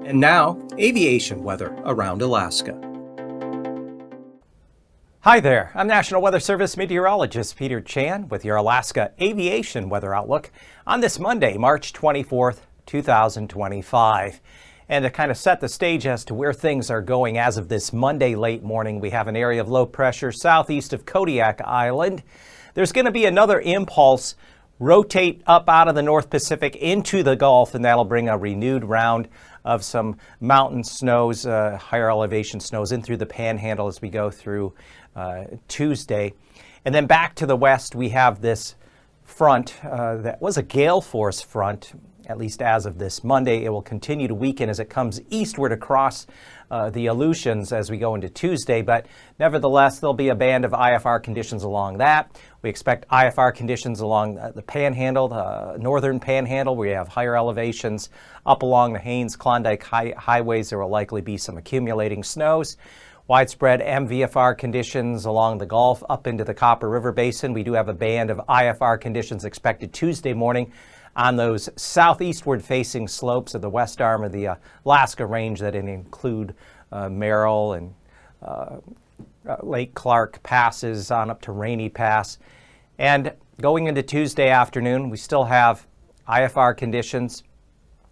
And now, aviation weather around Alaska. Hi there, I'm National Weather Service Meteorologist Peter Chan with your Alaska Aviation Weather Outlook on this Monday, March 24th, 2025. And to kind of set the stage as to where things are going as of this Monday late morning, we have an area of low pressure southeast of Kodiak Island. There's going to be another impulse rotate up out of the North Pacific into the Gulf, and that'll bring a renewed round of some mountain snows, higher elevation snows in through the Panhandle as we go through Tuesday. And then back to the west, we have this front that was a gale force front, at least as of this Monday. It will continue to weaken as it comes eastward across the Aleutians as we go into Tuesday, but nevertheless, there'll be a band of IFR conditions along that. We expect IFR conditions along the Panhandle, the northern Panhandle, where we have higher elevations. Up along the Haines-Klondike highways, there will likely be some accumulating snows. Widespread MVFR conditions along the Gulf up into the Copper River Basin. We do have a band of IFR conditions expected Tuesday morning on those southeastward facing slopes of the west arm of the Alaska Range that include Merrill and Lake Clark passes on up to Rainy Pass. And going into Tuesday afternoon, we still have IFR conditions,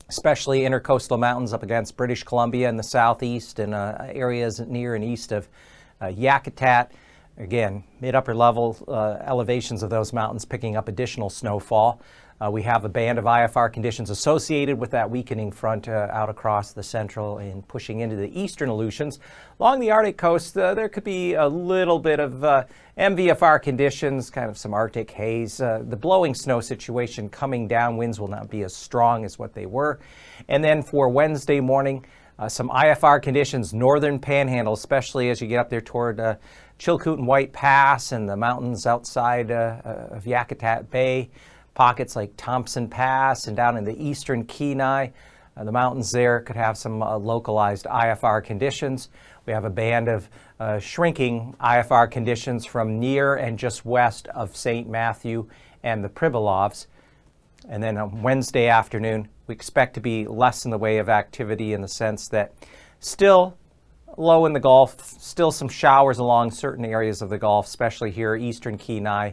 especially intercoastal mountains up against British Columbia in the southeast and areas near and east of Yakutat. Again, mid-upper level elevations of those mountains picking up additional snowfall. We have a band of IFR conditions associated with that weakening front out across the central and pushing into the eastern Aleutians. Along the Arctic coast, there could be a little bit of MVFR conditions, kind of some Arctic haze. The blowing snow situation coming down, winds will not be as strong as what they were. And then for Wednesday morning, some IFR conditions, northern Panhandle, especially as you get up there toward Chilkoot and White Pass and the mountains outside of Yakutat Bay. Pockets like Thompson Pass and down in the eastern Kenai. The mountains there could have some localized IFR conditions. We have a band of shrinking IFR conditions from near and just west of St. Matthew and the Pribilovs. And then on Wednesday afternoon, we expect to be less in the way of activity in the sense that still low in the Gulf, still some showers along certain areas of the Gulf, especially here eastern Kenai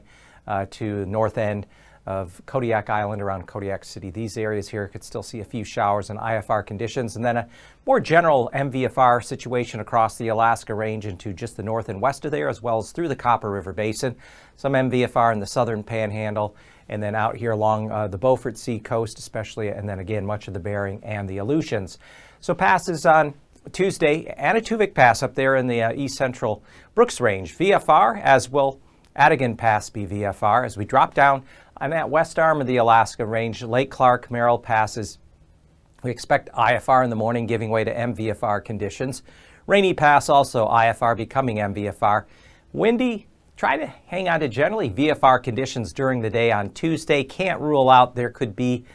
to north end of Kodiak Island around Kodiak City. These areas here could still see a few showers and IFR conditions, and then a more general MVFR situation across the Alaska Range into just the north and west of there, as well as through the Copper River Basin. Some MVFR in the southern Panhandle, and then out here along the Beaufort Sea coast especially, and then again much of the Bering and the Aleutians. So passes on Tuesday, Anaktuvik Pass up there in the east central Brooks Range, VFR, as will Adigan Pass be VFR. As we drop down on that west arm of the Alaska Range, Lake Clark, Merrill passes, we expect IFR in the morning giving way to MVFR conditions. Rainy Pass also IFR becoming MVFR. Windy, try to hang on to generally VFR conditions during the day on Tuesday. Can't rule out there could be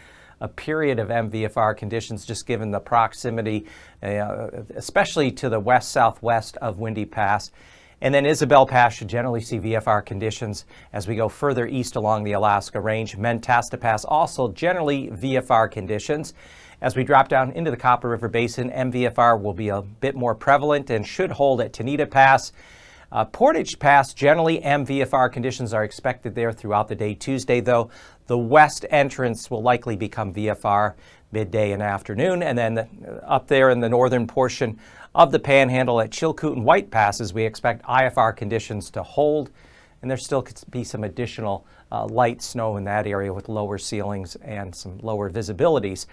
a period of MVFR conditions just given the proximity, especially to the west-southwest of Windy Pass. And then Isabel Pass should generally see VFR conditions as we go further east along the Alaska Range. Mentasta Pass also generally VFR conditions. As we drop down into the Copper River Basin, MVFR will be a bit more prevalent and should hold at Tanita Pass. Portage Pass, generally MVFR conditions are expected there throughout the day. Tuesday, though, the west entrance will likely become VFR midday and afternoon. And then up there in the northern portion of the Panhandle at Chilkoot and White Passes, we expect IFR conditions to hold. And there still could be some additional light snow in that area with lower ceilings and some lower visibilities.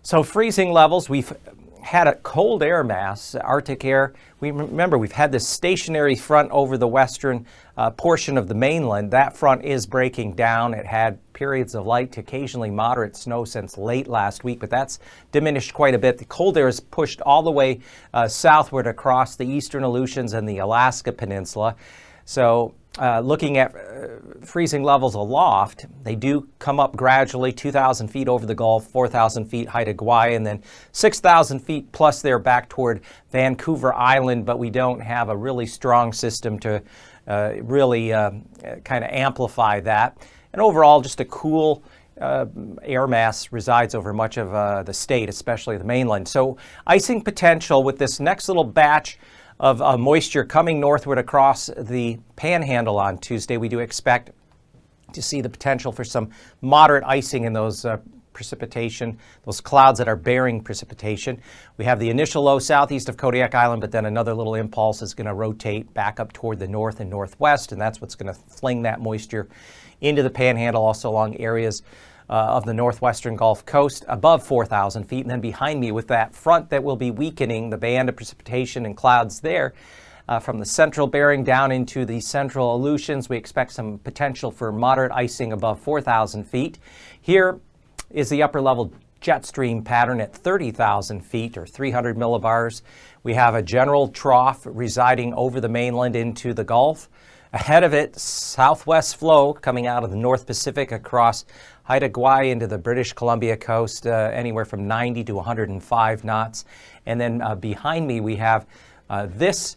So freezing levels, we've had a cold air mass, Arctic air. Remember, we've had this stationary front over the western portion of the mainland. That front is breaking down. It had periods of light to occasionally moderate snow since late last week, but that's diminished quite a bit. The cold air is pushed all the way southward across the eastern Aleutians and the Alaska Peninsula. So looking at freezing levels aloft, they do come up gradually, 2,000 feet over the Gulf, 4,000 feet height of Kauai, and then 6,000 feet plus there back toward Vancouver Island, but we don't have a really strong system to really kind of amplify that. And overall, just a cool air mass resides over much of the state, especially the mainland. So icing potential with this next little batch of moisture coming northward across the panhandle on Tuesday. We do expect to see the potential for some moderate icing in those precipitation, those clouds that are bearing precipitation. We have the initial low southeast of Kodiak Island, but then another little impulse is going to rotate back up toward the north and northwest, and that's what's going to fling that moisture into the panhandle, also along areas of the northwestern Gulf Coast above 4,000 feet. And then behind me with that front that will be weakening the band of precipitation and clouds there from the central bearing down into the central Aleutians. We expect some potential for moderate icing above 4,000 feet. Here is the upper level jet stream pattern at 30,000 feet or 300 millibars. We have a general trough residing over the mainland into the Gulf. Ahead of it, southwest flow coming out of the North Pacific across Haida Gwaii into the British Columbia coast, anywhere from 90 to 105 knots. And then behind me, we have this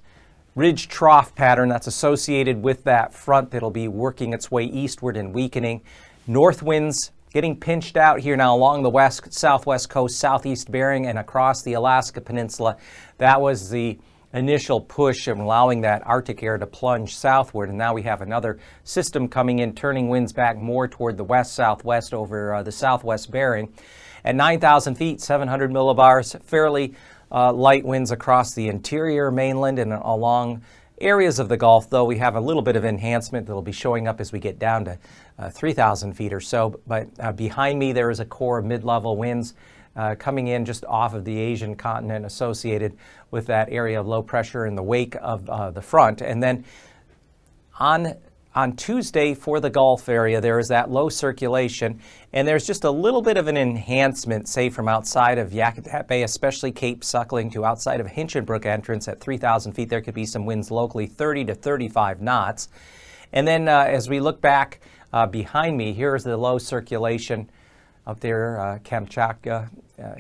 ridge trough pattern that's associated with that front that'll be working its way eastward and weakening. North winds getting pinched out here now along the west, southwest coast, southeast bearing, and across the Alaska Peninsula. That was the initial push of allowing that Arctic air to plunge southward, and now we have another system coming in, turning winds back more toward the west-southwest over the southwest bearing. At 9,000 feet, 700 millibars, fairly light winds across the interior mainland and along areas of the Gulf, though we have a little bit of enhancement that will be showing up as we get down to 3,000 feet or so. But behind me, there is a core of mid-level winds coming in just off of the Asian continent associated with that area of low pressure in the wake of the front. And then on Tuesday for the Gulf area, there is that low circulation, and there's just a little bit of an enhancement, say from outside of Yakutat Bay, especially Cape Suckling to outside of Hinchinbrook entrance at 3,000 feet. There could be some winds locally 30 to 35 knots. And then as we look back behind me, here's the low circulation up there, Kamchatka,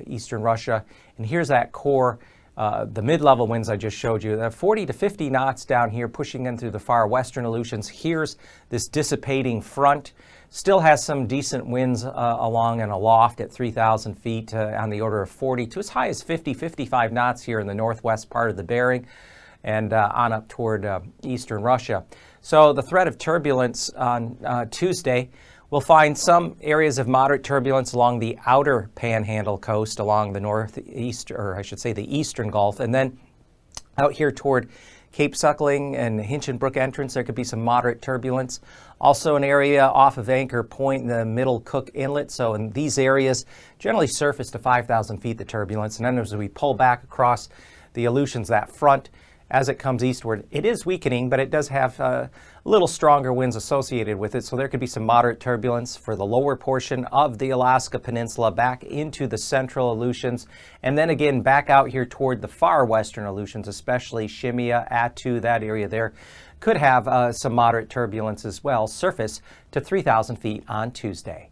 eastern Russia, and here's that core. The mid-level winds I just showed you, 40 to 50 knots down here pushing in through the far western Aleutians. Here's this dissipating front. Still has some decent winds along and aloft at 3,000 feet on the order of 40 to as high as 50, 55 knots here in the northwest part of the Bering and on up toward eastern Russia. So the threat of turbulence on Tuesday, we'll find some areas of moderate turbulence along the outer panhandle coast, along the northeast, or I should say the eastern Gulf. And then out here toward Cape Suckling and Hinchinbrook entrance, there could be some moderate turbulence. Also an area off of Anchor Point in the middle Cook Inlet. So in these areas, generally surface to 5,000 feet, the turbulence. And then as we pull back across the Aleutians, that front, as it comes eastward, it is weakening, but it does have a little stronger winds associated with it. So there could be some moderate turbulence for the lower portion of the Alaska Peninsula back into the central Aleutians. And then again, back out here toward the far western Aleutians, especially Shemya, Attu, that area there could have some moderate turbulence as well, surface to 3,000 feet on Tuesday.